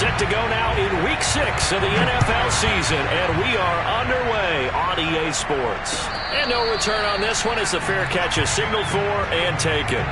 Set to go now in Week 6 of the NFL season, and we are underway on EA Sports. And no return on this one as the fair catch is signaled for and taken.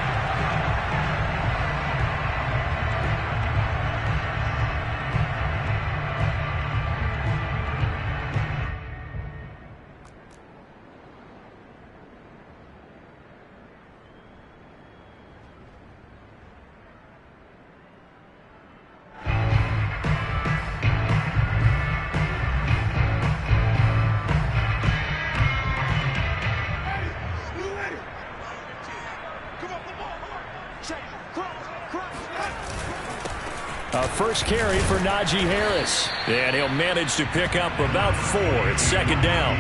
First carry for Najee Harris. And he'll manage to pick up about 4. It's second down.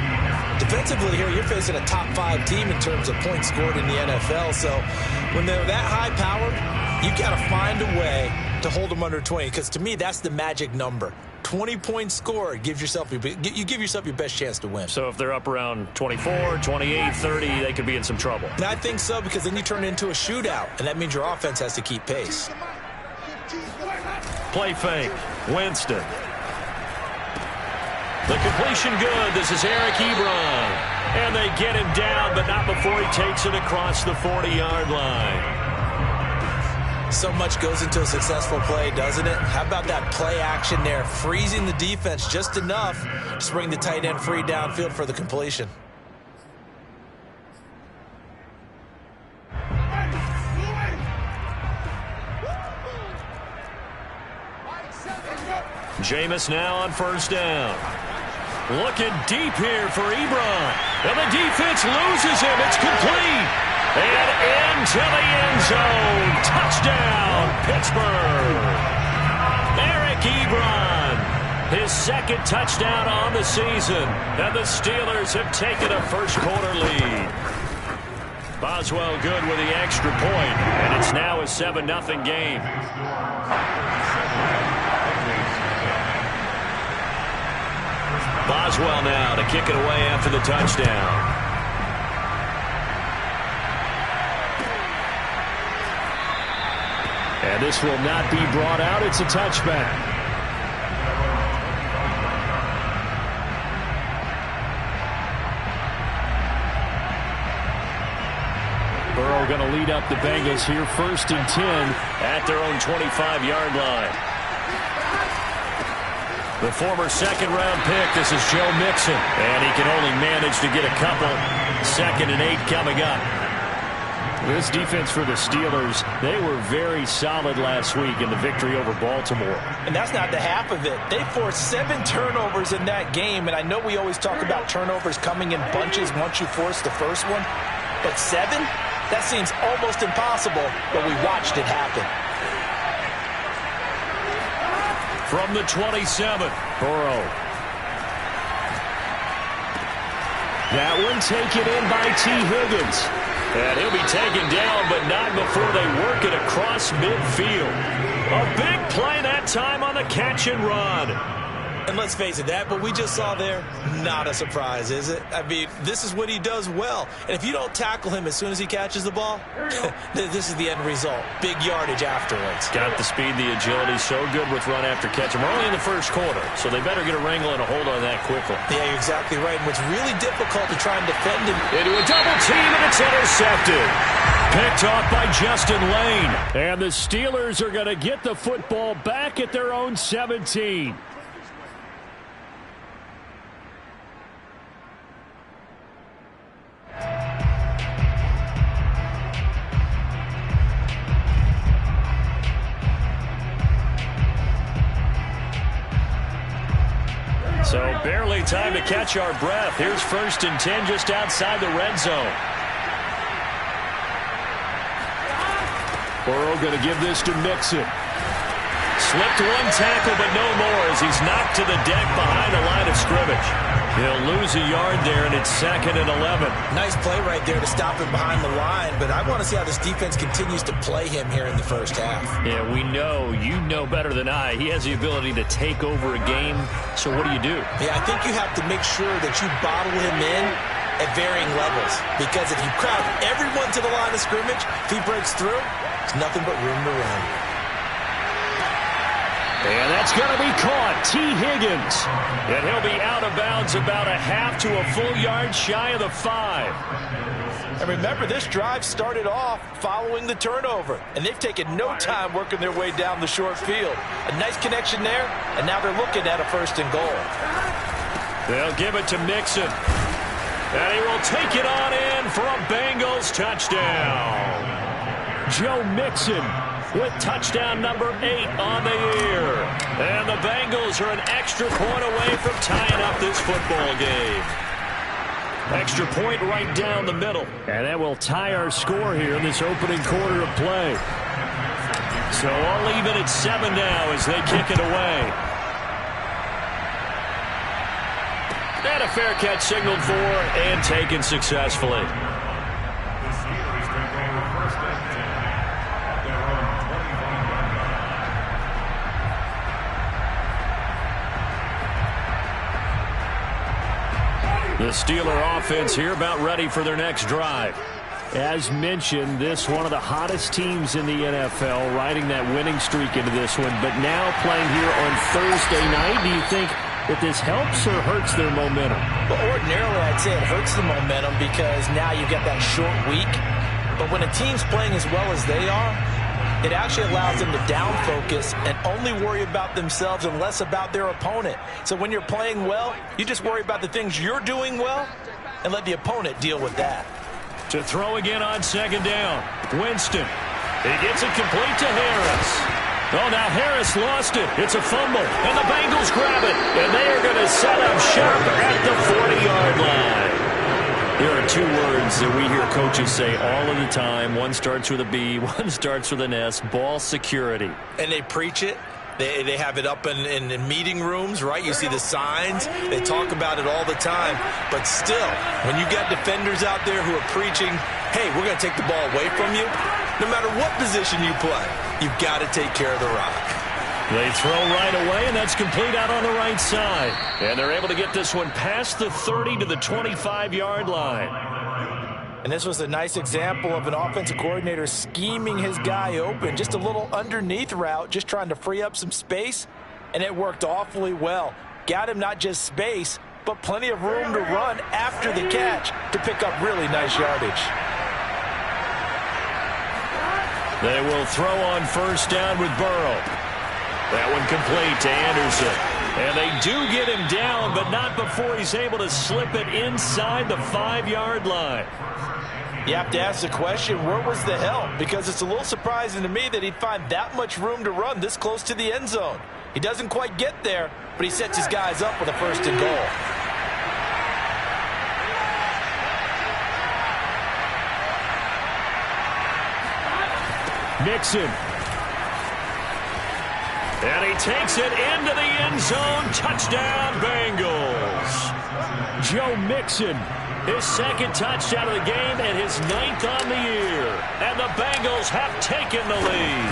Defensively here, you're facing a top 5 team in terms of points scored in the NFL. So when they're that high powered, you got to find a way to hold them under 20. Because to me, that's the magic number. 20 points scored, you give yourself your best chance to win. So if they're up around 24, 28, 30, they could be in some trouble. And I think so, because then you turn it into a shootout, and that means your offense has to keep pace. Play fake. Winston. The completion good. This is Eric Ebron. And they get him down, but not before he takes it across the 40-yard line. So much goes into a successful play, doesn't it? How about that play action there? Freezing the defense just enough to bring the tight end free downfield for the completion. Jameis now on first down. Looking deep here for Ebron. And the defense loses him. It's complete. And into the end zone. Touchdown, Pittsburgh. Eric Ebron. His second touchdown on the season. And the Steelers have taken a first-quarter lead. Boswell good with the extra point. And it's now a 7-0 game. Boswell now to kick it away after the touchdown. And this will not be brought out. It's a touchback. Burrow going to lead up the Bengals here, 1st and 10 at their own 25-yard line. The former second-round pick, this is Joe Mixon. And he can only manage to get a couple. 2nd and 8 coming up. This defense for the Steelers, they were very solid last week in the victory over Baltimore. And that's not the half of it. They forced 7 turnovers in that game. And I know we always talk about turnovers coming in bunches once you force the first one. But 7? That seems almost impossible, but we watched it happen. From the 27, Burrow. That one taken in by T. Higgins. And he'll be taken down, but not before they work it across midfield. A big play that time on the catch and run. And let's face it, that what we just saw there, not a surprise, is it? I mean, this is what he does well. And if you don't tackle him as soon as he catches the ball, this is the end result. Big yardage afterwards. Got the speed, the agility, so good with run after catch. We're only in the first quarter, so they better get a wrangle and a hold on that quickly. Yeah, you're exactly right. And what's really difficult to try and defend him. Into a double team, and it's intercepted. Picked off by Justin Lane. And the Steelers are going to get the football back at their own 17. So barely time to catch our breath. Here's 1st and 10 just outside the red zone. Burrow going to give this to Mixon. Slipped one tackle, but no more as he's knocked to the deck behind the line of scrimmage. He'll lose a yard there, and it's 2nd and 11. Nice play right there to stop him behind the line, but I want to see how this defense continues to play him here in the first half. Yeah, we know, you know better than I, he has the ability to take over a game, so what do you do? Yeah, I think you have to make sure that you bottle him in at varying levels, because if you crowd everyone to the line of scrimmage, if he breaks through, there's nothing but room to run. And that's going to be caught. T. Higgins. And he'll be out of bounds about a half to a full yard shy of the 5. And remember, this drive started off following the turnover. And they've taken no time working their way down the short field. A nice connection there, and now they're looking at a 1st and goal. They'll give it to Mixon. And he will take it on in for a Bengals touchdown. Joe Mixon with touchdown number 8 on the year. And the Bengals are an extra point away from tying up this football game. Extra point right down the middle. And that will tie our score here in this opening quarter of play. So all even at 7 now as they kick it away. And a fair catch signaled for and taken successfully. The Steeler offense here about ready for their next drive. As mentioned, this one of the hottest teams in the NFL, riding that winning streak into this one, but now playing here on Thursday night. Do you think that this helps or hurts their momentum? Well, ordinarily, I'd say it hurts the momentum because now you've got that short week. But when a team's playing as well as they are, it actually allows them to down focus and only worry about themselves and less about their opponent. So when you're playing well, you just worry about the things you're doing well and let the opponent deal with that. To throw again on 2nd down. Winston. He gets it complete to Harris. Oh, now Harris lost it. It's a fumble, and the Bengals grab it, and they are going to set up shop at the 40-yard line. There are 2 words that we hear coaches say all of the time. One starts with a B, one starts with an S, ball security. And they preach it. They have it up in meeting rooms, right? You see the signs. They talk about it all the time. But still, when you got defenders out there who are preaching, hey, we're going to take the ball away from you, no matter what position you play, you've got to take care of the rock. They throw right away, and that's complete out on the right side. And they're able to get this one past the 30 to the 25-yard line. And this was a nice example of an offensive coordinator scheming his guy open. Just a little underneath route, just trying to free up some space. And it worked awfully well. Got him not just space, but plenty of room to run after the catch to pick up really nice yardage. They will throw on 1st down with Burrow. That one complete to Anderson. And they do get him down, but not before he's able to slip it inside the 5-yard line. You have to ask the question, where was the help? Because it's a little surprising to me that he'd find that much room to run this close to the end zone. He doesn't quite get there, but he sets his guys up with a 1st and goal. Mixon. And he takes it into the end zone. Touchdown, Bengals. Joe Mixon, his 2nd touchdown of the game and his 9th on the year. And the Bengals have taken the lead.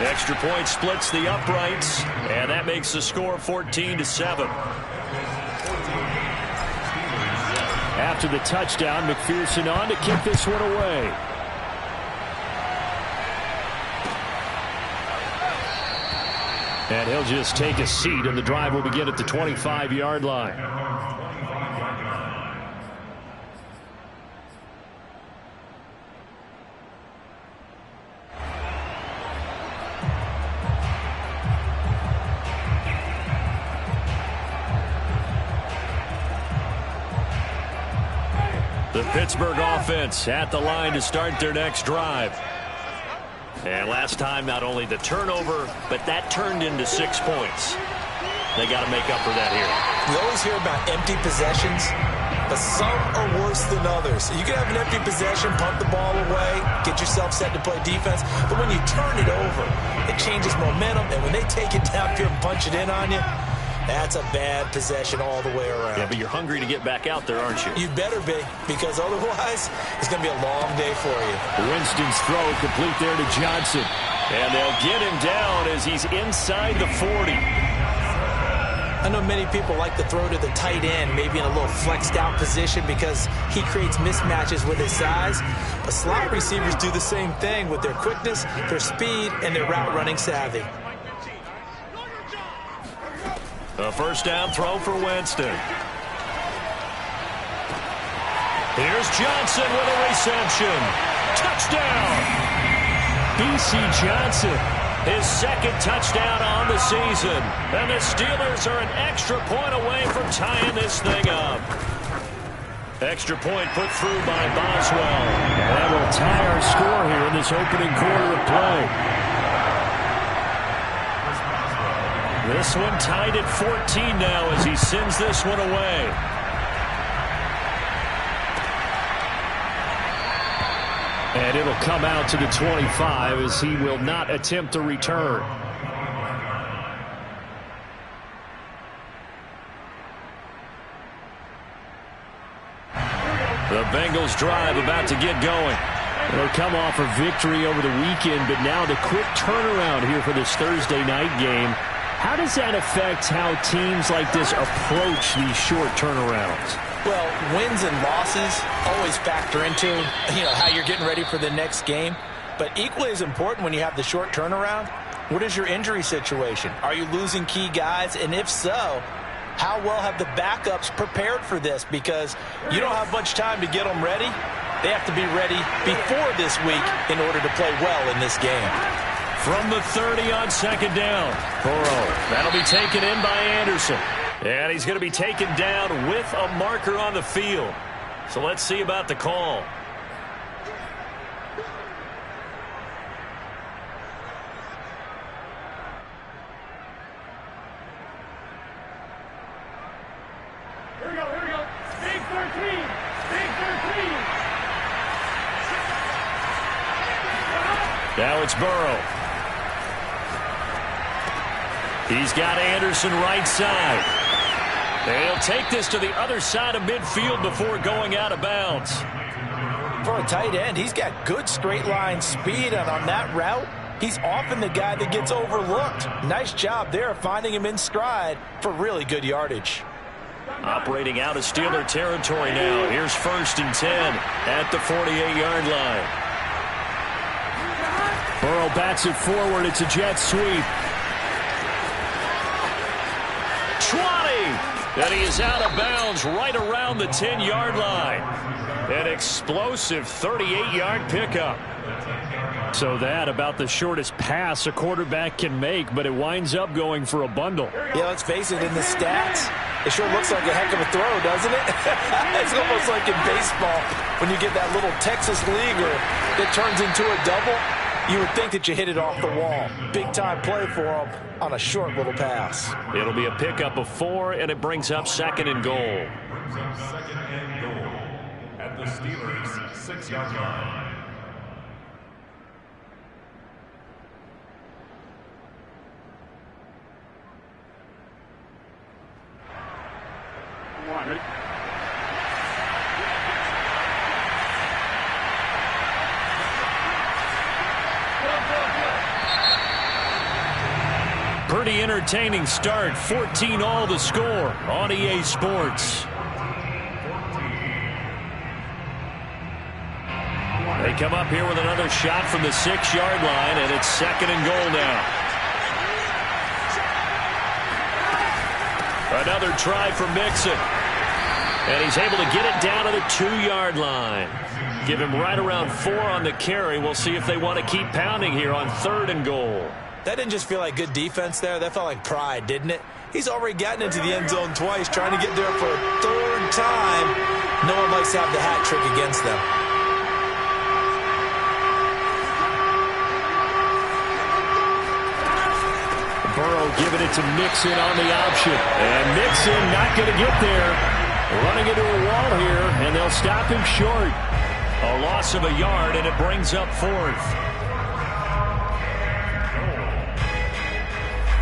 Extra point splits the uprights, and that makes the score 14-7. After the touchdown, McPherson on to kick this one away. And he'll just take a seat, and the drive will begin at the 25-yard line. The Pittsburgh offense at the line to start their next drive. And last time, not only the turnover, but that turned into 6 points. They got to make up for that here. We always hear about empty possessions, but some are worse than others. You can have an empty possession, punt the ball away, get yourself set to play defense, but when you turn it over, it changes momentum, and when they take it down here and punch it in on you, that's a bad possession all the way around. Yeah, but you're hungry to get back out there, aren't you? You better be, because otherwise it's going to be a long day for you. Winston's throw complete there to Johnson. And they'll get him down as he's inside the 40. I know many people like to throw to the tight end, maybe in a little flexed out position because he creates mismatches with his size. But slot receivers do the same thing with their quickness, their speed, and their route running savvy. A first down throw for Winston. Here's Johnson with a reception. Touchdown! B.C. Johnson, his second touchdown on the season. And the Steelers are an extra point away from tying this thing up. Extra point put through by Boswell. That will tie our score here in this opening quarter of play. This one tied at 14 now as he sends this one away. And it'll come out to the 25 as he will not attempt a return. The Bengals drive about to get going. They'll come off a victory over the weekend, but now the quick turnaround here for this Thursday night game. How does that affect how teams like this approach these short turnarounds? Well, wins and losses always factor into, how you're getting ready for the next game. But equally as important when you have the short turnaround, what is your injury situation? Are you losing key guys? And if so, how well have the backups prepared for this? Because you don't have much time to get them ready. They have to be ready before this week in order to play well in this game. From the 30 on second down, Burrow. That'll be taken in by Anderson. And he's going to be taken down with a marker on the field. So let's see about the call. Here we go. Big 13. Big 13. Now it's Burrow. He's got Anderson right side. They'll take this to the other side of midfield before going out of bounds. For a tight end, he's got good straight line speed, and on that route, he's often the guy that gets overlooked. Nice job there finding him in stride for really good yardage. Operating out of Steeler territory now. Here's 1st and 10 at the 48-yard line. Burrow bats it forward. It's a jet sweep. 20! And he is out of bounds right around the 10-yard line. An explosive 38-yard pickup. So that about the shortest pass a quarterback can make, but it winds up going for a bundle. Yeah, let's face it, in the stats, it sure looks like a heck of a throw, doesn't it? It's almost like in baseball when you get that little Texas leaguer that turns into a double. You would think that you hit it off the wall. Big-time play for him on a short little pass. It'll be a pickup of 4, and it brings up 2nd and goal. Second and goal at the Steelers' 6-yard line. Pretty entertaining start. 14-all the score on EA Sports. They come up here with another shot from the 6-yard line, and it's 2nd and goal now. Another try for Mixon. And he's able to get it down to the 2-yard line. Give him right around 4 on the carry. We'll see if they want to keep pounding here on 3rd and goal. That didn't just feel like good defense there. That felt like pride, didn't it? He's already gotten into the end zone twice, trying to get there for a 3rd time. No one likes to have the hat trick against them. Burrow giving it to Mixon on the option. And Mixon not going to get there. Running into a wall here, and they'll stop him short. A loss of a yard, and it brings up 4th.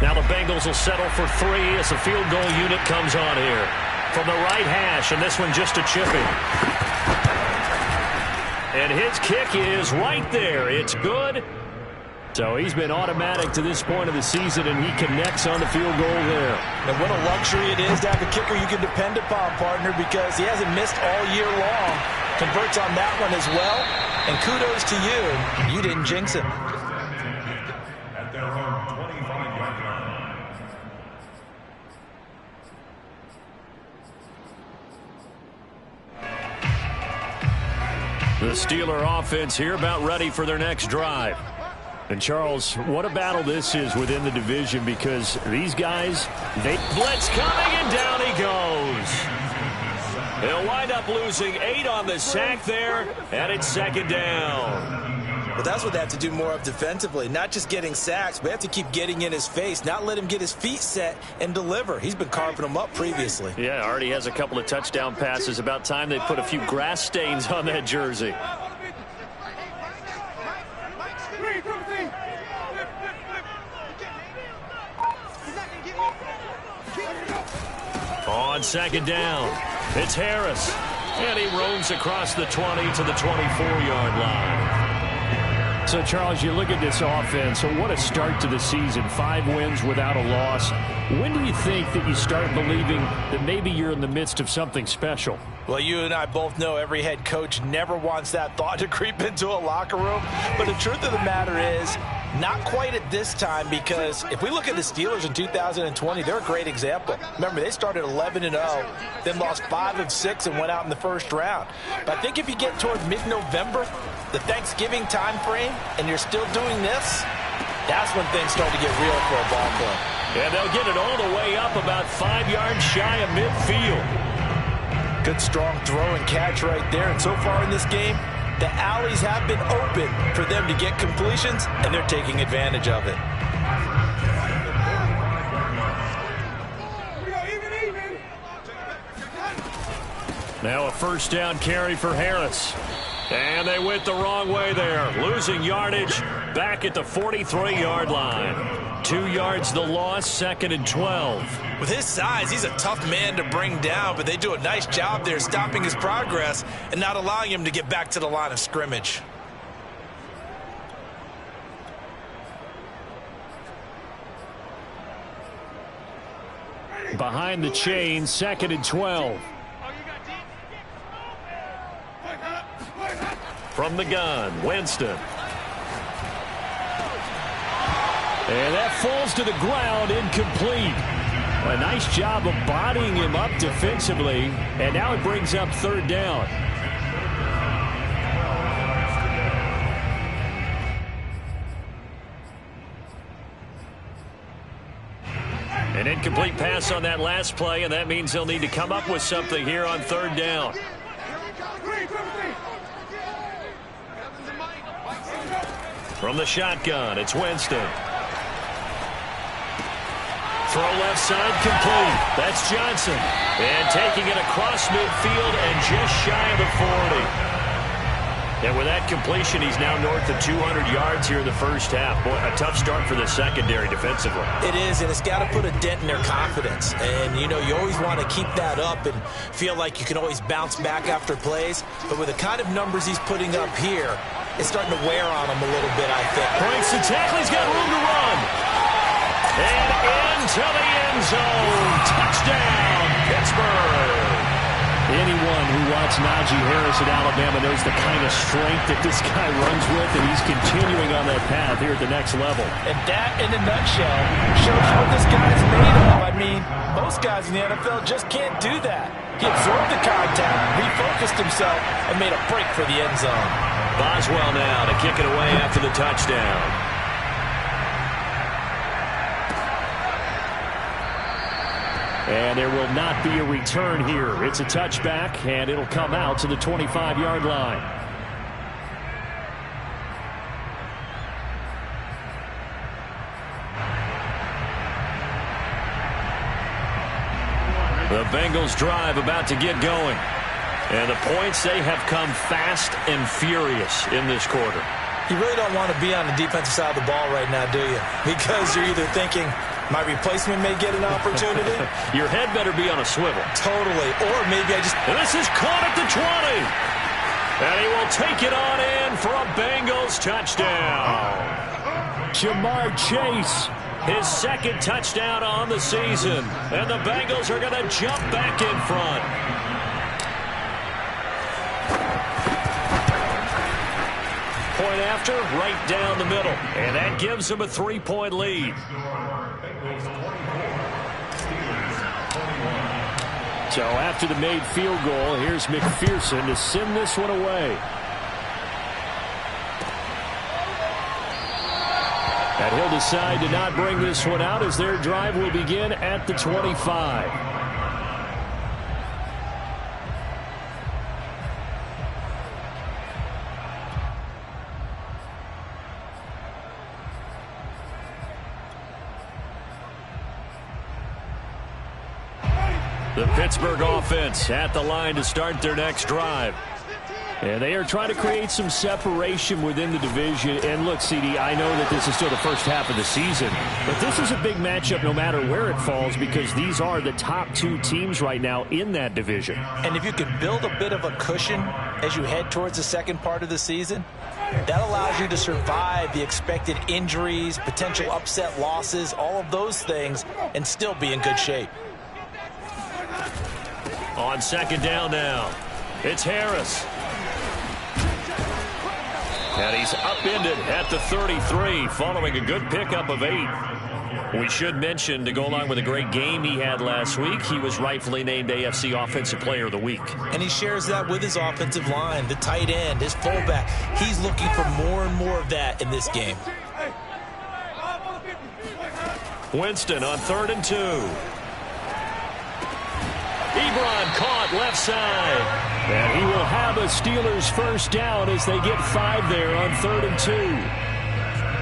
Now the Bengals will settle for 3 as the field goal unit comes on here. From the right hash, and this one just a chipping. And his kick is right there. It's good. So he's been automatic to this point of the season, and he connects on the field goal there. And what a luxury it is to have a kicker you can depend upon, partner, because he hasn't missed all year long. Converts on that one as well. And kudos to you. You didn't jinx him. At their own 25-yard line. The Steeler offense here about ready for their next drive. And, Charles, what a battle this is within the division, because these guys, they blitz coming, and down he goes. They'll wind up losing 8 on the sack there, and it's second down. But that's what they have to do more of defensively, not just getting sacks, but they have to keep getting in his face, not let him get his feet set and deliver. He's been carving them up previously. Yeah, already has a couple of touchdown passes. About time they put a few grass stains on that jersey. On second down, it's Harris. And he roams across the 20 to the 24-yard line. So, Charles, you look at this offense, so what a start to the season. 5 wins without a loss. When do you think that you start believing that maybe you're in the midst of something special? Well, you and I both know every head coach never wants that thought to creep into a locker room. But the truth of the matter is, not quite at this time, because if we look at the Steelers in 2020, they're a great example. Remember, they started 11-0, then lost 5 of 6 and went out in the first round. But I think if you get toward mid-November, the Thanksgiving time frame, and you're still doing this, that's when things start to get real for a ball club. And they'll get it all the way up about 5 yards shy of midfield. Good strong throw and catch right there. And so far in this game, the alleys have been open for them to get completions, and they're taking advantage of it. Now a first down carry for Harris. And they went the wrong way there. Losing yardage back at the 43-yard line. 2 yards the loss, 2nd and 12. With his size, he's a tough man to bring down, but they do a nice job there stopping his progress and not allowing him to get back to the line of scrimmage. Behind the chain, 2nd and 12. From the gun, Winston. And that falls to the ground, incomplete. A nice job of bodying him up defensively, and now it brings up 3rd down. An incomplete pass on that last play, and that means they'll need to come up with something here on 3rd down. From the shotgun, it's Winston. Throw left side, complete. That's Johnson. And taking it across midfield and just shy of the 40. And with that completion, he's now north of 200 yards here in the first half. Boy, a tough start for the secondary defensively. It is, and it's got to put a dent in their confidence. And, you know, you always want to keep that up and feel like you can always bounce back after plays. But with the kind of numbers he's putting up here, it's starting to wear on him a little bit, I think. Breaks the tackle. He's got room to run. And into the end zone. Touchdown, Pittsburgh. Anyone who watched Najee Harris at Alabama knows the kind of strength that this guy runs with, and he's continuing on that path here at the next level. And that, in a nutshell, shows you what this guy's made of. I mean, most guys in the NFL just can't do that. He absorbed the contact, refocused himself, and made a break for the end zone. Boswell now to kick it away after the touchdown. And there will not be a return here. It's a touchback, and it'll come out to the 25-yard line. The Bengals drive about to get going. And the points, they have come fast and furious in this quarter. You really don't want to be on the defensive side of the ball right now, do you? Because you're either thinking, my replacement may get an opportunity. Your head better be on a swivel. Totally. Or maybe I just... And this is caught at the 20. And he will take it on in for a Bengals touchdown. Jamar Chase. His second touchdown on the season. And the Bengals are going to jump back in front. Point after, right down the middle. And that gives them a 3-point lead. So after the made field goal, here's McPherson to send this one away. And he'll decide to not bring this one out as their drive will begin at the 25. The Pittsburgh offense at the line to start their next drive. And they are trying to create some separation within the division. And look, CD, I know that this is still the first half of the season, but this is a big matchup no matter where it falls because these are the top two teams right now in that division. And if you can build a bit of a cushion as you head towards the second part of the season, that allows you to survive the expected injuries, potential upset losses, all of those things, and still be in good shape. On second down now, it's Harris. And he's upended at the 33 following a good pickup of 8. We should mention, to go along with a great game he had last week, he was rightfully named AFC Offensive Player of the Week. And he shares that with his offensive line, the tight end, his fullback. He's looking for more and more of that in this game. Winston on 3rd and 2. Ebron caught left side. And he will have a Steelers first down as they get 5 there on 3rd and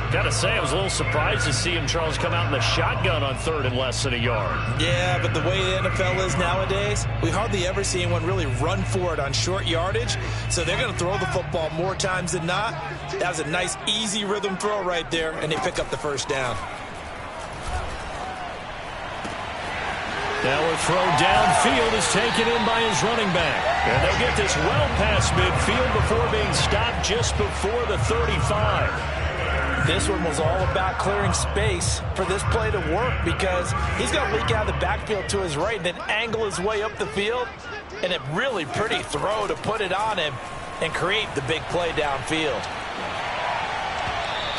2. Got to say, I was a little surprised to see him, Charles, come out in the shotgun on 3rd and less than a yard. Yeah, but the way the NFL is nowadays, we hardly ever see anyone really run for it on short yardage. So they're going to throw the football more times than not. That was a nice, easy rhythm throw right there, and they pick up the first down. Now a throw downfield is taken in by his running back. And they'll get this well past midfield before being stopped just before the 35. This one was all about clearing space for this play to work because he's going to leak out of the backfield to his right and then angle his way up the field. And a really pretty throw to put it on him and create the big play downfield.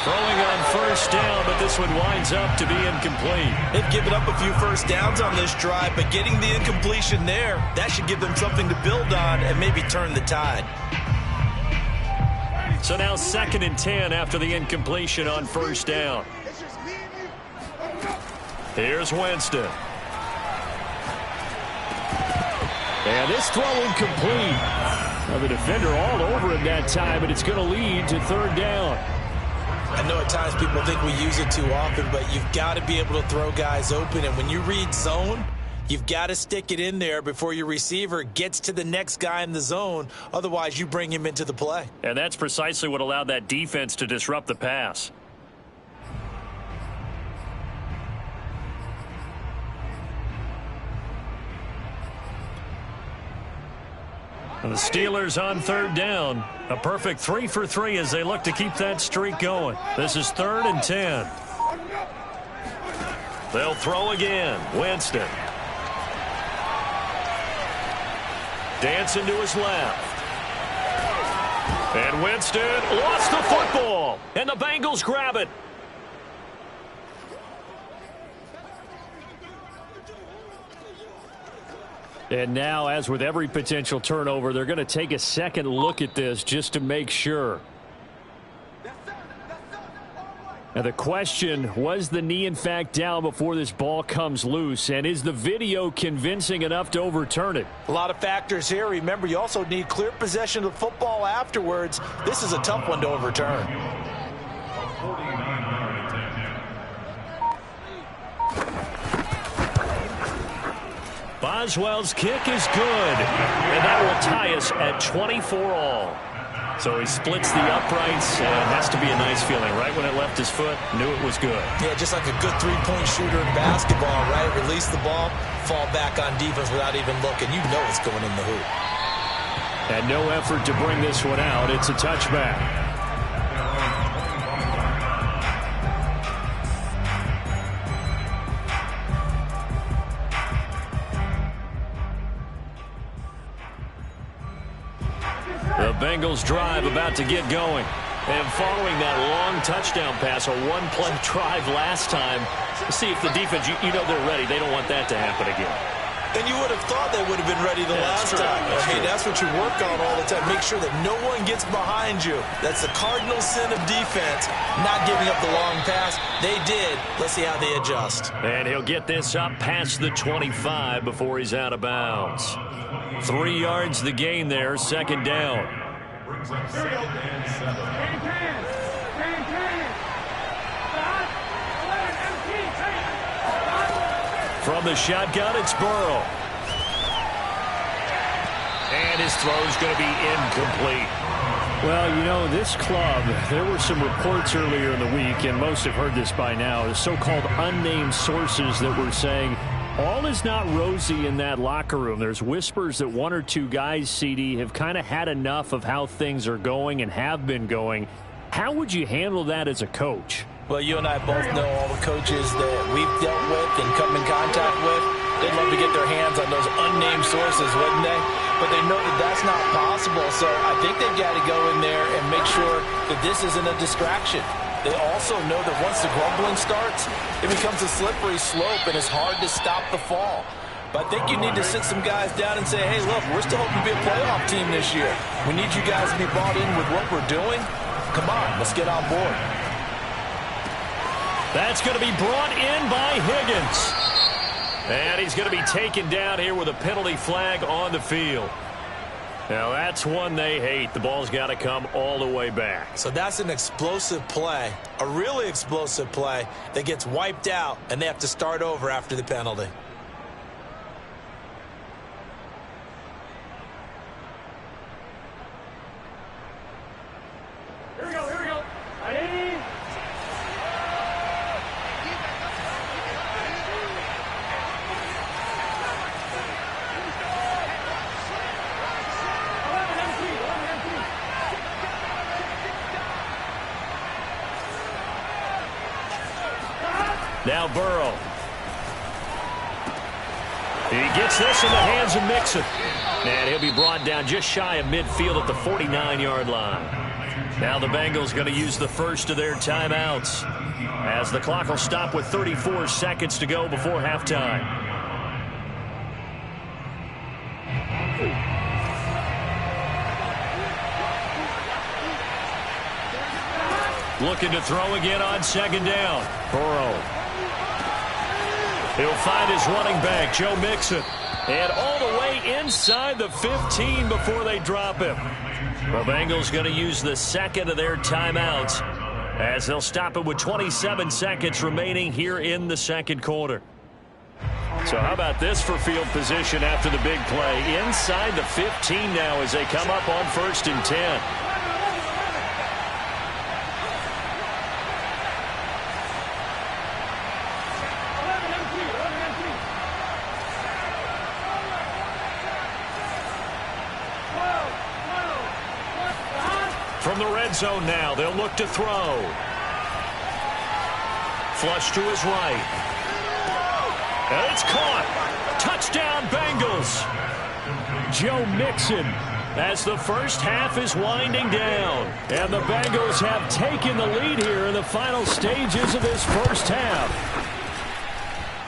Throwing on first down, but this one winds up to be incomplete. They've given up a few first downs on this drive, but getting the incompletion there, that should give them something to build on and maybe turn the tide. So now 2nd and 10 after the incompletion on first down. Here's Winston. And this throw incomplete. Now the defender all over him that time, but it's going to lead to 3rd down. I know at times people think we use it too often, but you've got to be able to throw guys open. And when you read zone, you've got to stick it in there before your receiver gets to the next guy in the zone. Otherwise, you bring him into the play. And that's precisely what allowed that defense to disrupt the pass. And the Steelers on 3rd down. A perfect 3 for 3 as they look to keep that streak going. This is 3rd and 10. They'll throw again. Winston. Dancing to his left. And Winston lost the football. And the Bengals grab it. And now, as with every potential turnover, they're going to take a second look at this just to make sure. Now the question, was the knee in fact down before this ball comes loose? And is the video convincing enough to overturn it? A lot of factors here. Remember, you also need clear possession of the football afterwards. This is a tough one to overturn. Boswell's kick is good, and that will tie us at 24 all. So he splits the uprights, and has to be a nice feeling. Right when it left his foot, knew it was good. Yeah, just like a good three-point shooter in basketball, right? Release the ball, fall back on defense without even looking. You know it's going in the hoop. And no effort to bring this one out. It's a touchback. Bengals drive about to get going. And following that long touchdown pass, a one-play drive last time, see if the defense, you know they're ready. They don't want that to happen again. And you would have thought they would have been ready the last time. That's what you work on all the time. Make sure that no one gets behind you. That's the cardinal sin of defense, not giving up the long pass. They did. Let's see how they adjust. And he'll get this up past the 25 before he's out of bounds. 3 yards the gain there, second down. Brings up 2nd and 7. From the shotgun, it's Burrow. And his throw's going to be incomplete. Well, you know, this club, there were some reports earlier in the week, and most have heard this by now, the so-called unnamed sources that were saying all is not rosy in that locker room. There's whispers that 1 or 2 guys, CD, have kind of had enough of how things are going and have been going. How would you handle that as a coach? Well, you and I both know all the coaches that we've dealt with and come in contact with. They'd love to get their hands on those unnamed sources, wouldn't they? But they know that that's not possible, so I think they've got to go in there and make sure that this isn't a distraction. They also know that once the grumbling starts, it becomes a slippery slope, and it's hard to stop the fall. But I think you need to sit some guys down and say, hey, look, we're still hoping to be a playoff team this year. We need you guys to be bought in with what we're doing. Come on, let's get on board. That's going to be brought in by Higgins. And he's going to be taken down here with a penalty flag on the field. Now, that's one they hate. The ball's got to come all the way back. So that's an explosive play, a really explosive play that gets wiped out, and they have to start over after the penalty. Here we go. Ready? Now Burrow. He gets this in the hands of Mixon. And he'll be brought down just shy of midfield at the 49-yard line. Now the Bengals going to use the first of their timeouts, as the clock will stop with 34 seconds to go before halftime. Looking to throw again on second down. Burrow. He'll find his running back, Joe Mixon. And all the way inside the 15 before they drop him. The Bengals going to use the second of their timeouts, as they'll stop it with 27 seconds remaining here in the second quarter. So how about this for field position after the big play? Inside the 15 now as they come up on 1st and 10. From the red zone now, they'll look to throw. Flush to his right. And it's caught. Touchdown, Bengals. Joe Mixon, as the first half is winding down. And the Bengals have taken the lead here in the final stages of this first half.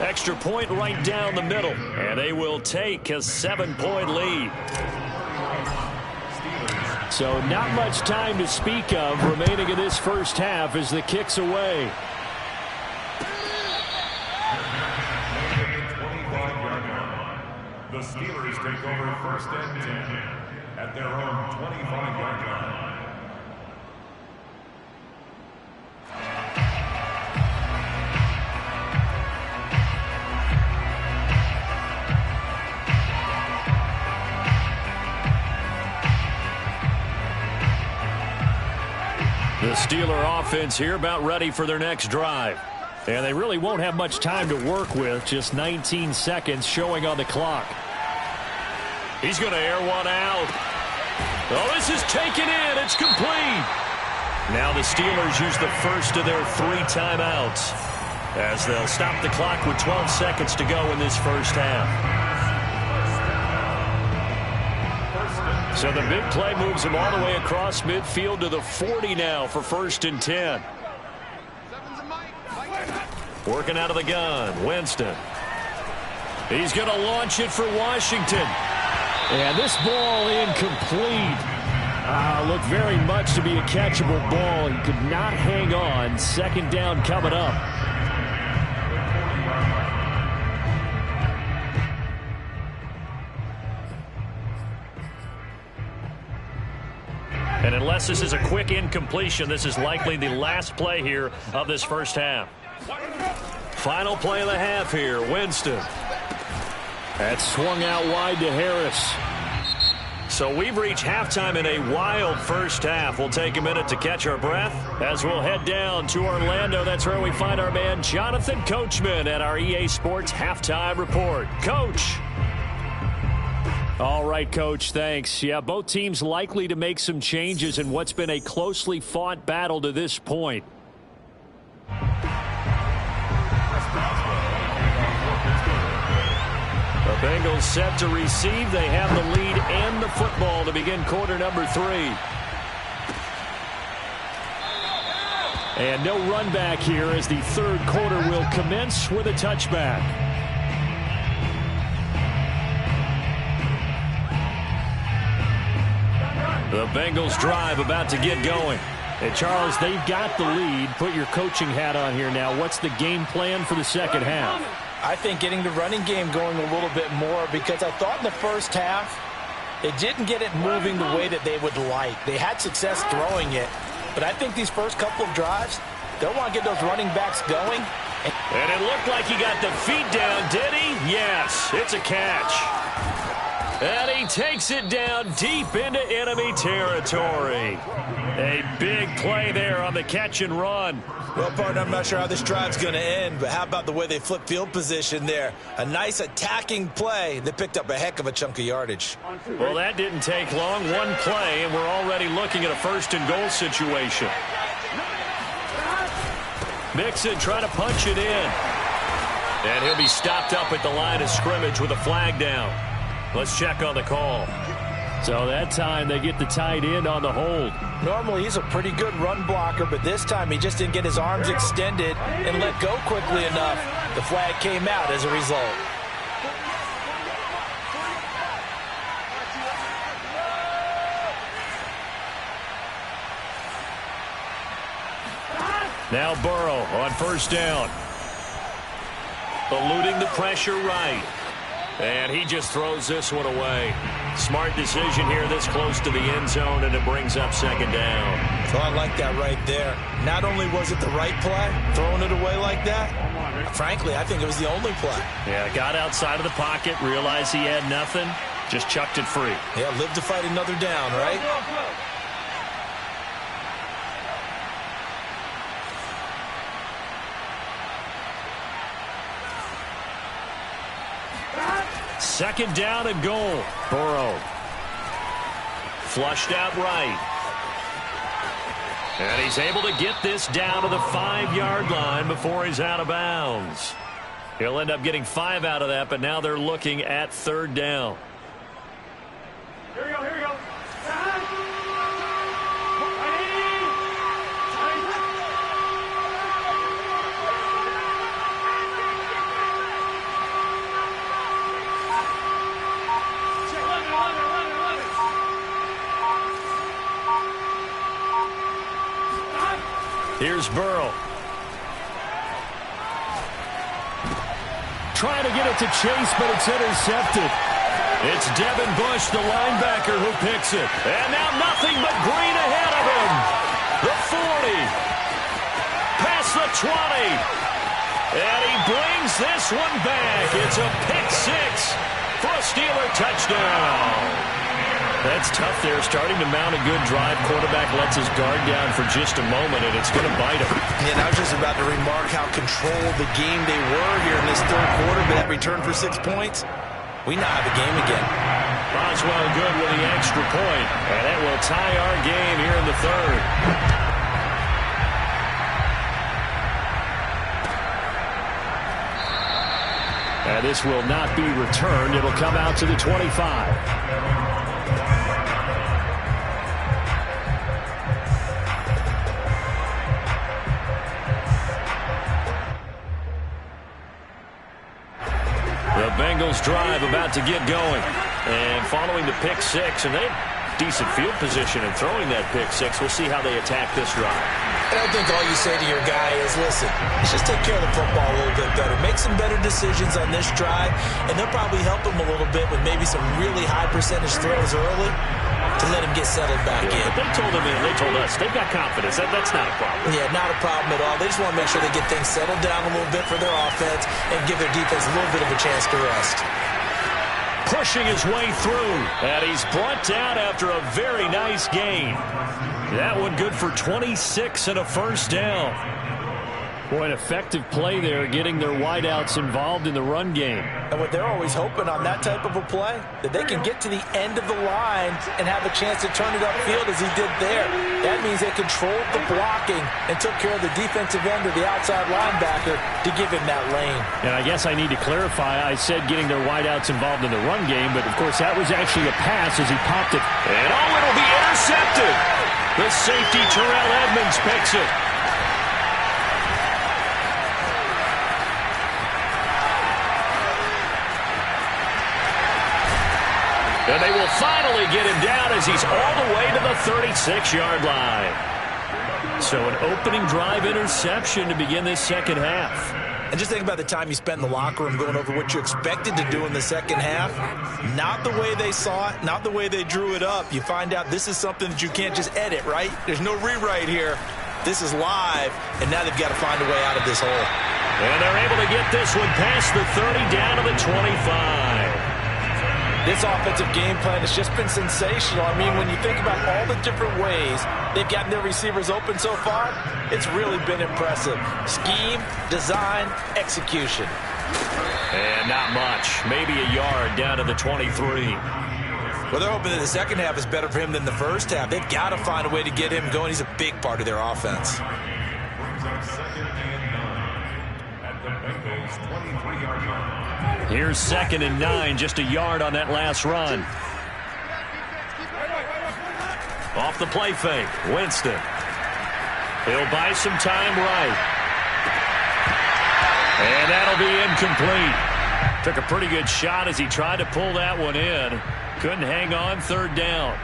Extra point right down the middle. And they will take a 7-point lead. So not much time to speak of remaining in this first half as the kick's away. 25-yard line. The Steelers take over 1st and 10 at their own 25-yard line. The Steeler offense here about ready for their next drive. And they really won't have much time to work with. Just 19 seconds showing on the clock. He's going to air one out. Oh, this is taken in. It's complete. Now the Steelers use the first of their 3 timeouts, as they'll stop the clock with 12 seconds to go in this first half. 1st and So the big play moves him all the way across midfield to the 40 now for 1st and 10. Working out of the gun, Winston. He's going to launch it for Washington. And this ball incomplete. Looked very much to be a catchable ball. He could not hang on. 2nd down coming up. And unless this is a quick incompletion, this is likely the last play here of this first half. Final play of the half here, Winston. That swung out wide to Harris. So we've reached halftime in a wild first half. We'll take a minute to catch our breath as we'll head down to Orlando. That's where we find our man Jonathan Coachman at our EA Sports Halftime Report. Coach. All right, Coach, thanks. Yeah, both teams likely to make some changes in what's been a closely fought battle to this point. The Bengals set to receive. They have the lead and the football to begin quarter number 3. And no run back here as the 3rd quarter will commence with a touchback. The Bengals drive about to get going. And Charles, they've got the lead. Put your coaching hat on here now. What's the game plan for the second half? I think getting the running game going a little bit more, because I thought in the first half they didn't get it moving the way that they would like. They had success throwing it, but I think these first couple of drives, they'll want to get those running backs going. And it looked like he got the feet down, did he? Yes, it's a catch. And he takes it down deep into enemy territory. A big play there on the catch and run. Well, partner, I'm not sure how this drive's going to end, but how about the way they flip field position there? A nice attacking play that picked up a heck of a chunk of yardage. Well, that didn't take long. One play, and we're already looking at a 1st and goal situation. Mixon trying to punch it in. And he'll be stopped up at the line of scrimmage with a flag down. Let's check on the call. So that time they get the tight end on the hold. Normally he's a pretty good run blocker, but this time he just didn't get his arms extended and let go quickly enough. The flag came out as a result. Now Burrow on 1st down. Eluding the pressure right. And he just throws this one away. Smart decision here this close to the end zone, and it brings up 2nd down. So I like that right there. Not only was it the right play, throwing it away like that, frankly, I think it was the only play. Yeah, got outside of the pocket, realized he had nothing, just chucked it free. Yeah, live to fight another down, right? Second down and goal. Burrow. Flushed out right. And he's able to get this down to the 5-yard line before he's out of bounds. He'll end up getting 5 out of that, but now they're looking at 3rd down. Here we go, here we go. Here's Burrow. Trying to get it to Chase, but it's intercepted. It's Devin Bush, the linebacker, who picks it. And now nothing but green ahead of him. The 40. Past the 20. And he brings this one back. It's a pick 6 for a Steeler touchdown. That's tough there, starting to mount a good drive. Quarterback lets his guard down for just a moment, and it's going to bite him. And I was just about to remark how controlled the game they were here in this 3rd quarter, but that return for 6 points, we now have a game again. Boswell good with the extra point, and that will tie our game here in the 3rd. And this will not be returned. It'll come out to the 25. Bengals drive about to get going. And following the pick six, and they have decent field position in throwing that pick six. We'll see how they attack this drive. And I think all you say to your guy is, listen, let's just take care of the football a little bit better. Make some better decisions on this drive, and they'll probably help him a little bit with maybe some really high percentage throws early to let him get settled back in. But they told us, they've got confidence. That's not a problem. Yeah, not a problem at all. They just want to make sure they get things settled down a little bit for their offense and give their defense a little bit of a chance to rest. Pushing his way through, and he's brought down after a very nice gain. That one good for 26 and a first down. Boy, an effective play there, getting their wideouts involved in the run game. And what they're always hoping on that type of a play, that they can get to the end of the line and have a chance to turn it upfield as he did there. That means they controlled the blocking and took care of the defensive end or the outside linebacker to give him that lane. And I guess I need to clarify, I said getting their wideouts involved in the run game, but of course that was actually a pass as he popped it. And it'll be intercepted. The safety Terrell Edmonds picks it. And they will finally get him down as he's all the way to the 36-yard line. So an opening drive interception to begin this second half. And just think about the time you spent in the locker room going over what you expected to do in the second half. Not the way they saw it, not the way they drew it up. You find out this is something that you can't just edit, right? There's no rewrite here. This is live, and now they've got to find a way out of this hole. And they're able to get this one past the 30 down to the 25. This offensive game plan has just been sensational. I mean, when you think about all the different ways they've gotten their receivers open so far, it's really been impressive. Scheme, design, execution. And not much. Maybe a yard down to the 23. Well, they're hoping that the second half is better for him than the first half. They've got to find a way to get him going. He's a big part of their offense. Here's 2nd and 9, just a yard on that last run. Off the play fake, Winston. He'll buy some time right. And that'll be incomplete. Took a pretty good shot as he tried to pull that one in. Couldn't hang on, 3rd down.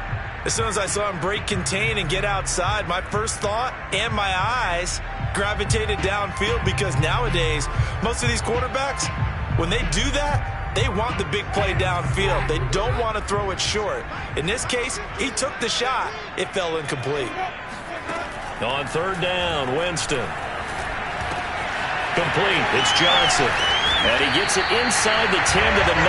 As soon as I saw him break contain and get outside, my first thought and my eyes gravitated downfield, because nowadays, most of these quarterbacks, when they do that, they want the big play downfield. They don't want to throw it short. In this case, he took the shot. It fell incomplete. On 3rd down, Winston. Complete. It's Johnson. And he gets it inside the 10 to the 9.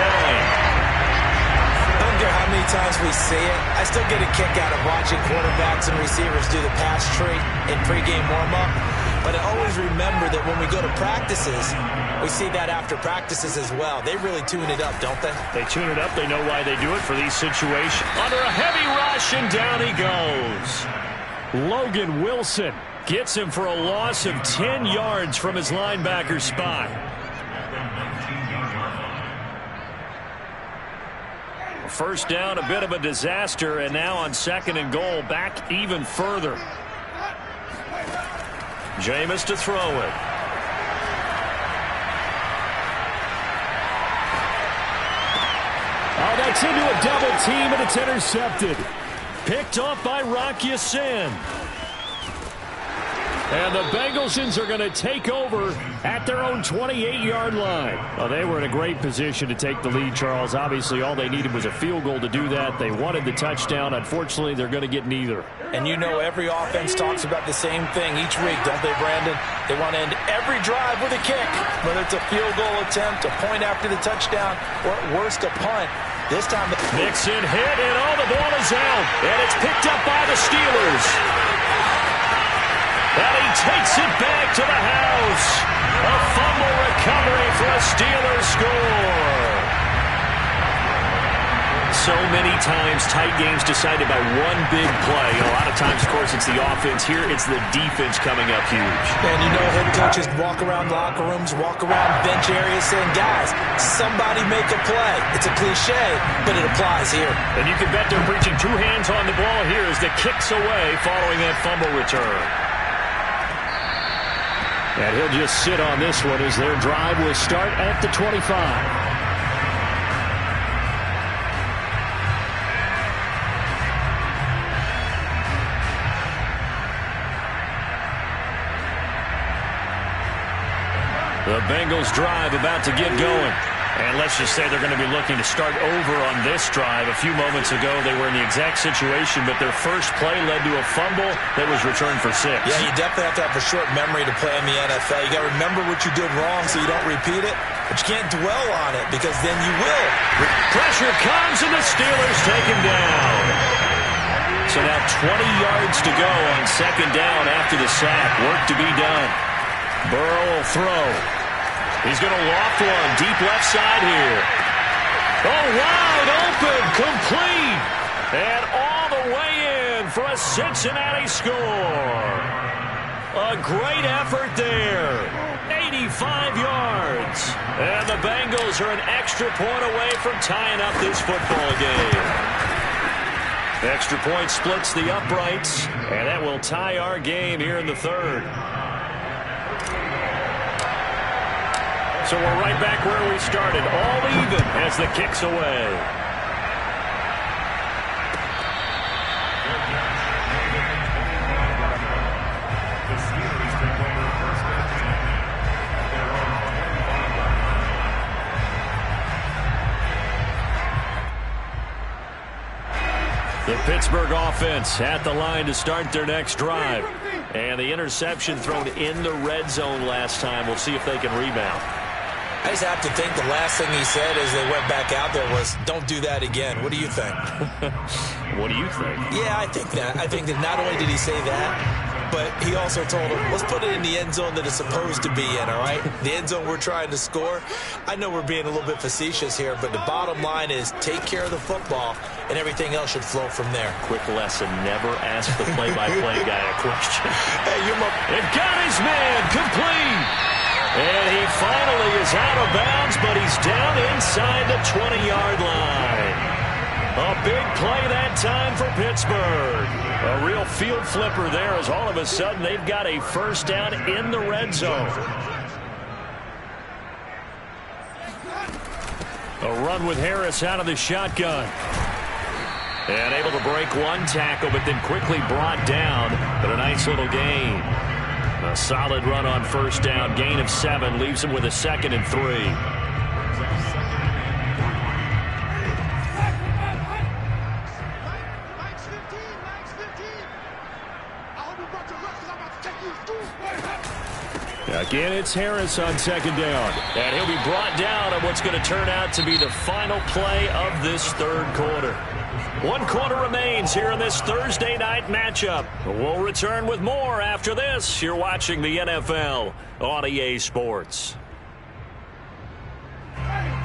I don't care how many times we see it, I still get a kick out of watching quarterbacks and receivers do the pass tree in pregame warm-up. But I always remember that when we go to practices, we see that after practices as well. They really tune it up, don't they? They tune it up. They know why they do it for these situations. Under a heavy rush, and down he goes. Logan Wilson gets him for a loss of 10 yards from his linebacker spot. First down, a bit of a disaster, and now on 2nd and goal, back even further. Jameis to throw it. Oh, that's into a double team, and it's intercepted. Picked off by Rock Ya-Sin. And the Bengalsons are going to take over at their own 28-yard line. Well, they were in a great position to take the lead, Charles. Obviously, all they needed was a field goal to do that. They wanted the touchdown. Unfortunately, they're going to get neither. And you know every offense talks about the same thing each week, don't they, Brandon? They want to end every drive with a kick, whether it's a field goal attempt, a point after the touchdown, or at worst, a punt. This time, Mixon hit, and the ball is out. And it's picked up by the Steelers. And he takes it back to the house. A fumble recovery for a Steelers score. So many times, tight games decided by one big play. A lot of times, of course, it's the offense. Here, it's the defense coming up huge. And you know head coaches walk around locker rooms, walk around bench areas saying, guys, somebody make a play. It's a cliche, but it applies here. And you can bet they're preaching 2 hands on the ball here as the kick's away following that fumble return. And he'll just sit on this one as their drive will start at the 25. The Bengals drive about to get going. And let's just say they're going to be looking to start over on this drive. A few moments ago, they were in the exact situation, but their first play led to a fumble that was returned for 6. Yeah, you definitely have to have a short memory to play in the NFL. You got to remember what you did wrong so you don't repeat it, but you can't dwell on it because then you will. Pressure comes, and the Steelers take him down. So now 20 yards to go on second down after the sack. Work to be done. Burrow will throw. He's going to loft one deep left side here. Oh, wide open, complete. And all the way in for a Cincinnati score. A great effort there. 85 yards. And the Bengals are an extra point away from tying up this football game. Extra point splits the uprights, and that will tie our game here in the third. So we're right back where we started, all even as the kick's away. The Steelers take over first and 10 at their own 25 line. The Pittsburgh offense at the line to start their next drive. And the interception thrown in the red zone last time. We'll see if they can rebound. I just have to think the last thing he said as they went back out there was, don't do that again. What do you think? What do you think? Yeah, I think that. I think that not only did he say that, but he also told him, let's put it in the end zone that it's supposed to be in, all right? The end zone we're trying to score. I know we're being a little bit facetious here, but the bottom line is take care of the football, and everything else should flow from there. Quick lesson, never ask the play-by-play guy a question. Hey, It got his man complete. And he finally is out of bounds, but he's down inside the 20-yard line. A big play that time for Pittsburgh. A real field flipper there as all of a sudden they've got a first down in the red zone. A run with Harris out of the shotgun. And able to break one tackle, but then quickly brought down. But a nice little gain. A solid run on first down. Gain of 7 leaves him with a 2nd and 3. Again, it's Harris on second down. And he'll be brought down on what's going to turn out to be the final play of this third quarter. 1 quarter remains here in this Thursday night matchup. We'll return with more after this. You're watching the NFL on EA Sports.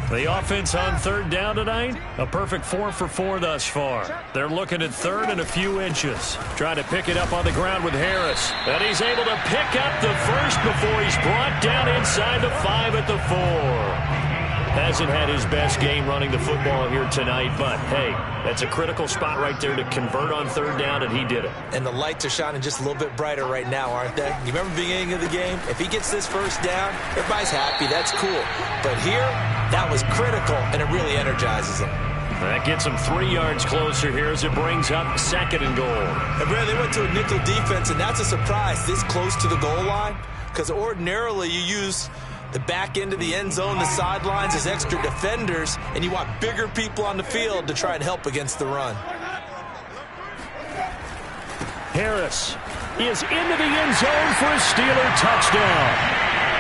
The offense on third down tonight, a perfect 4 for 4 thus far. They're looking at third and a few inches. Trying to pick it up on the ground with Harris. And he's able to pick up the first before he's brought down inside the 5 at the 4. Hasn't had his best game running the football here tonight, but hey, that's a critical spot right there to convert on third down, and he did it. And the lights are shining just a little bit brighter right now, aren't they? You remember the beginning of the game? If he gets this first down, everybody's happy. That's cool. But here, that was critical, and it really energizes him. That gets him 3 yards closer here as it brings up 2nd and goal. And Brad, they went to a nickel defense, and that's a surprise this close to the goal line, because ordinarily you use the back end of the end zone, the sidelines as extra defenders, and you want bigger people on the field to try and help against the run. Harris is into the end zone for a Steeler touchdown.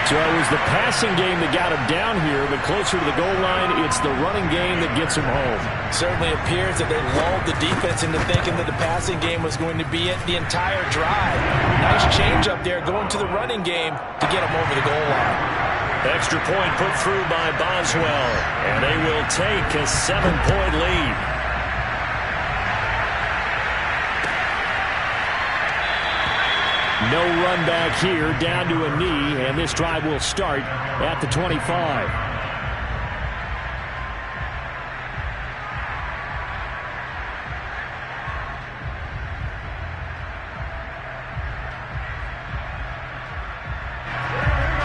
So it was the passing game that got him down here, but closer to the goal line, it's the running game that gets him home. Certainly appears that they lulled the defense into thinking that the passing game was going to be it the entire drive. Nice change up there going to the running game to get him over the goal line. Extra point put through by Boswell, and they will take a 7-point lead. No run back here, down to a knee, and this drive will start at the 25.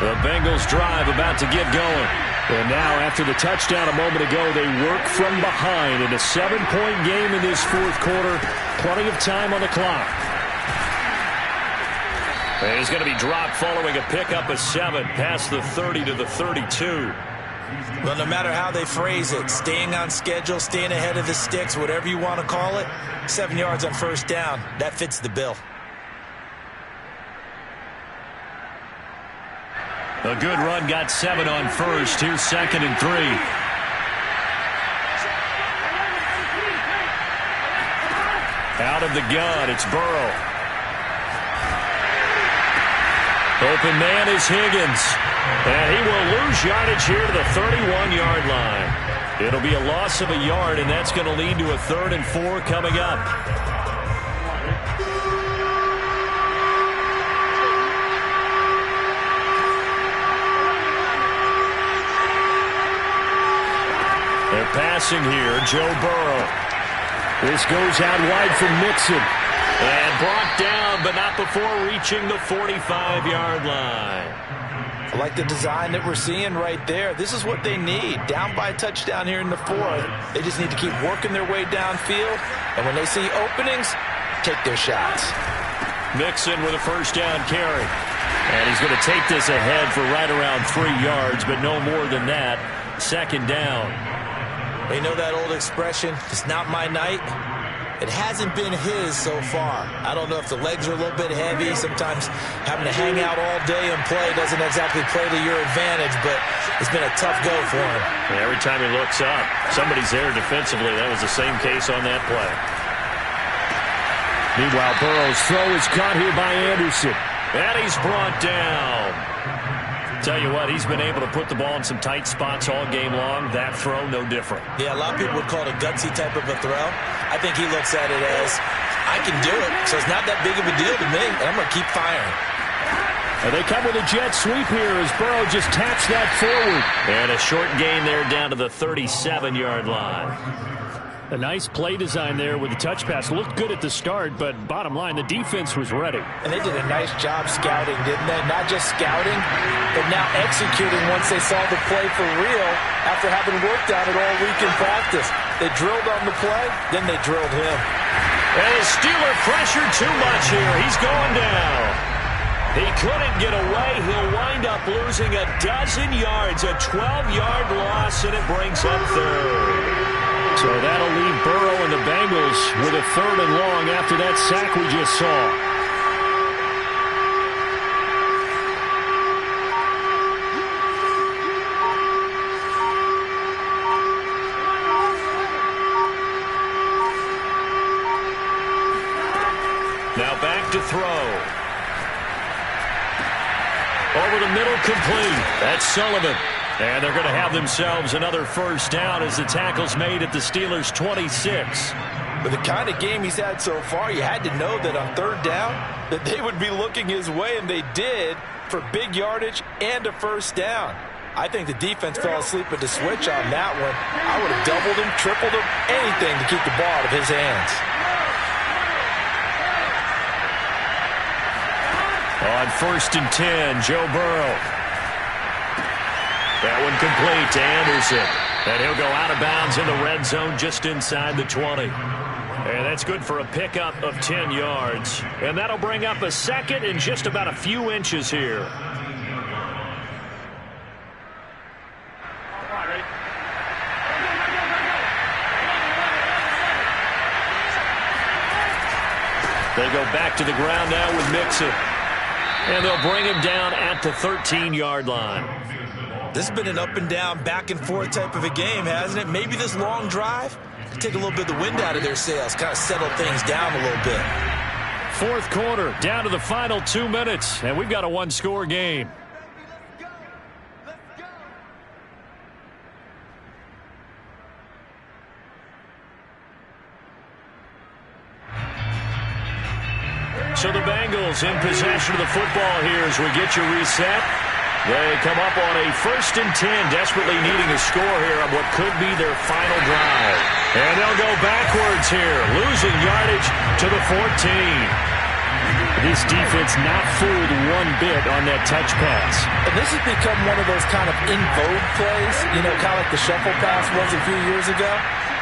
The Bengals drive about to get going. And now, after the touchdown a moment ago, they work from behind in a 7-point game in this fourth quarter. Plenty of time on the clock. And he's going to be dropped following a pickup of 7 past the 30 to the 32. Well, no matter how they phrase it, staying on schedule, staying ahead of the sticks, whatever you want to call it, 7 yards on first down, that fits the bill. A good run got 7 on first. Here's 2nd and 3. Out of the gun, it's Burrow. Open man is Higgins. And he will lose yardage here to the 31-yard line. It'll be a loss of a yard, and that's going to lead to a 3rd and 4 coming up. They're passing here, Joe Burrow. This goes out wide from Mixon. And brought down, but not before reaching the 45-yard line. I like the design that we're seeing right there. This is what they need. Down by a touchdown here in the 4th. They just need to keep working their way downfield. And when they see openings, take their shots. Mixon with a first down carry. And he's going to take this ahead for right around 3 yards, but no more than that. 2nd down. You know that old expression, it's not my night? It hasn't been his so far. I don't know if the legs are a little bit heavy. Sometimes having to hang out all day and play doesn't exactly play to your advantage, but it's been a tough go for him. And every time he looks up, somebody's there defensively. That was the same case on that play. Meanwhile, Burrow's throw is caught here by Anderson. And he's brought down. Tell you what, he's been able to put the ball in some tight spots all game long. That throw, no different. Yeah, a lot of people would call it a gutsy type of a throw. I think he looks at it as, I can do it, so it's not that big of a deal to me, and I'm going to keep firing. And they come with a jet sweep here as Burrow just taps that forward. And a short gain there down to the 37-yard line. A nice play design there with the touch pass. Looked good at the start, but bottom line, the defense was ready. And they did a nice job scouting, didn't they? Not just scouting, but now executing once they saw the play for real after having worked on it all week in practice. They drilled on the play, then they drilled him. And the Steeler pressured too much here. He's going down. He couldn't get away. He'll wind up losing a dozen yards, a 12-yard loss, and it brings up 3rd. So that'll leave Burrow and the Bengals with a 3rd and long after that sack we just saw. Now back to throw. Over the middle, complete. That's Sullivan. And they're going to have themselves another first down as the tackle's made at the Steelers' 26. With the kind of game he's had so far, you had to know that on 3rd down that they would be looking his way, and they did, for big yardage and a first down. I think the defense fell asleep at the switch on that one. I would have doubled him, tripled him, anything to keep the ball out of his hands. On 1st and 10, Joe Burrow. That one complete to Anderson. And he'll go out of bounds in the red zone just inside the 20. And that's good for a pickup of 10 yards. And that'll bring up a 2nd and just about a few inches here. They go back to the ground now with Mixon. And they'll bring him down at the 13-yard line. This has been an up-and-down, back-and-forth type of a game, hasn't it? Maybe this long drive could take a little bit of the wind out of their sails, kind of settle things down a little bit. 4th quarter, down to the final 2 minutes, and we've got a 1-score game. So the Bengals in possession of the football here as we get you reset. They come up on a 1st and 10, desperately needing a score here on what could be their final drive. And they'll go backwards here, losing yardage to the 14. This defense not fooled one bit on that touch pass. And this has become one of those kind of in vogue plays, you know, kind of like the shuffle pass was a few years ago.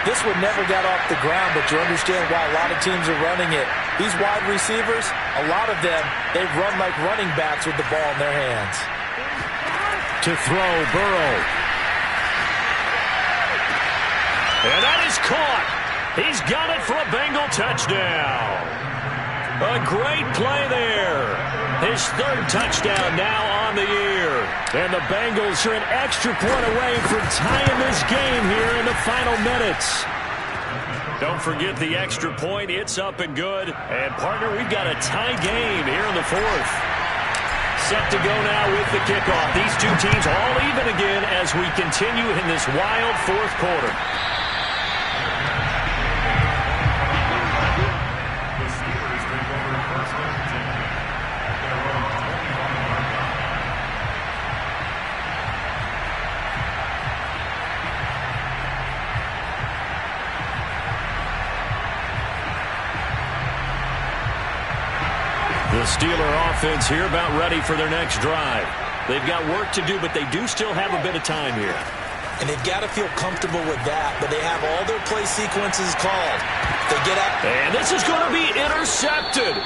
This one never got off the ground, but you understand why a lot of teams are running it. These wide receivers, a lot of them, they run like running backs with the ball in their hands. To throw, Burrow. And that is caught. He's got it for a Bengal touchdown. A great play there. His third touchdown now on the year. And the Bengals are an extra point away from tying this game here in the final minutes. Don't forget the extra point. It's up and good. And, partner, we've got a tie game here in the fourth. Set to go now with the kickoff. These two teams all even again as we continue in this wild fourth quarter. The Steeler offense here about ready for their next drive. They've got work to do, but they do still have a bit of time here. And they've got to feel comfortable with that, but they have all their play sequences called. They get up. And this is going to be intercepted.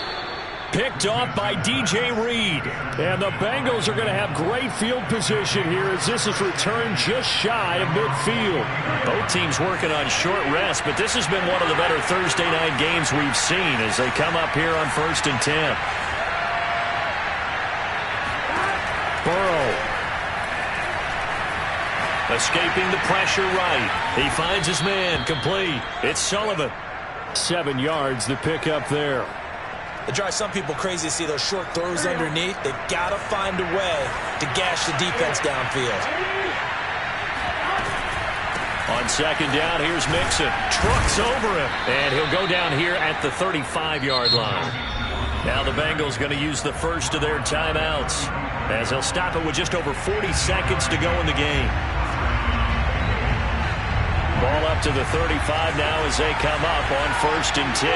Picked off by DJ Reed. And the Bengals are going to have great field position here as this is returned just shy of midfield. Both teams working on short rest, but this has been one of the better Thursday night games we've seen as they come up here on 1st and 10. Burrow. Escaping the pressure right. He finds his man complete. It's Sullivan. 7 yards the pick up there. It drives some people crazy to see those short throws underneath. They've got to find a way to gash the defense downfield. On second down, here's Mixon. Trucks over him. And he'll go down here at the 35-yard line. Now the Bengals going to use the first of their timeouts as they'll stop it with just over 40 seconds to go in the game. Ball up to the 35 now as they come up on 1st and 10.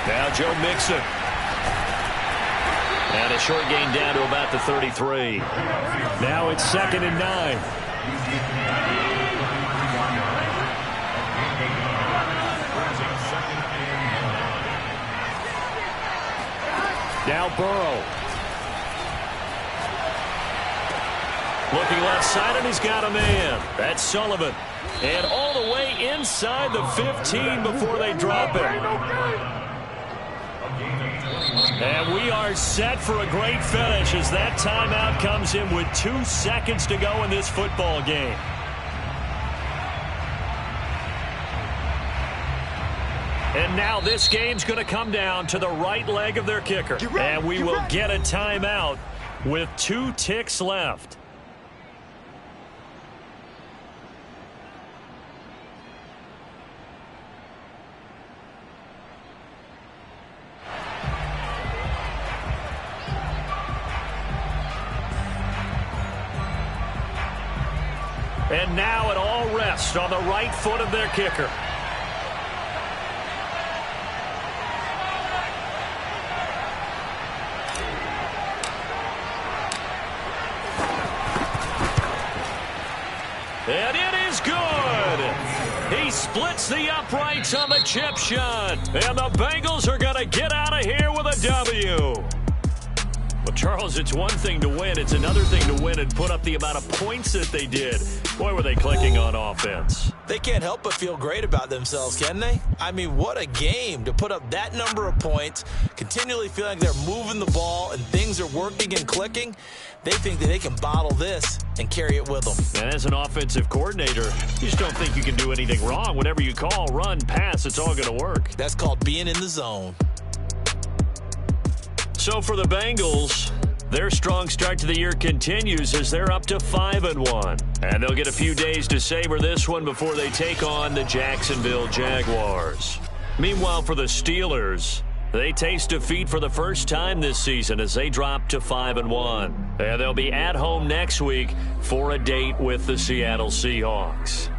Now Joe Mixon. And a short gain down to about the 33. Now it's 2nd and 9. Now Burrow. Looking left side, and he's got a man. That's Sullivan. And all the way inside the 15 before they drop it. And we are set for a great finish as that timeout comes in with 2 seconds to go in this football game. And now this game's going to come down to the right leg of their kicker. And we will get a timeout with 2 ticks left. And now it all rests on the right foot of their kicker. And it is good. He splits the uprights on the chip shot. And the Bengals are going to get out of here with a W. Well, Charles, it's one thing to win. It's another thing to win and put up the amount of points that they did. Boy, were they clicking on offense. They can't help but feel great about themselves, can they? I mean, what a game to put up that number of points, continually feeling like they're moving the ball and things are working and clicking. They think that they can bottle this and carry it with them. And as an offensive coordinator, you just don't think you can do anything wrong. Whatever you call, run, pass, it's all going to work. That's called being in the zone. So for the Bengals, their strong start to the year continues as they're up to 5-1. And they'll get a few days to savor this one before they take on the Jacksonville Jaguars. Meanwhile, for the Steelers, they taste defeat for the first time this season as they drop to 5-1. And they'll be at home next week for a date with the Seattle Seahawks.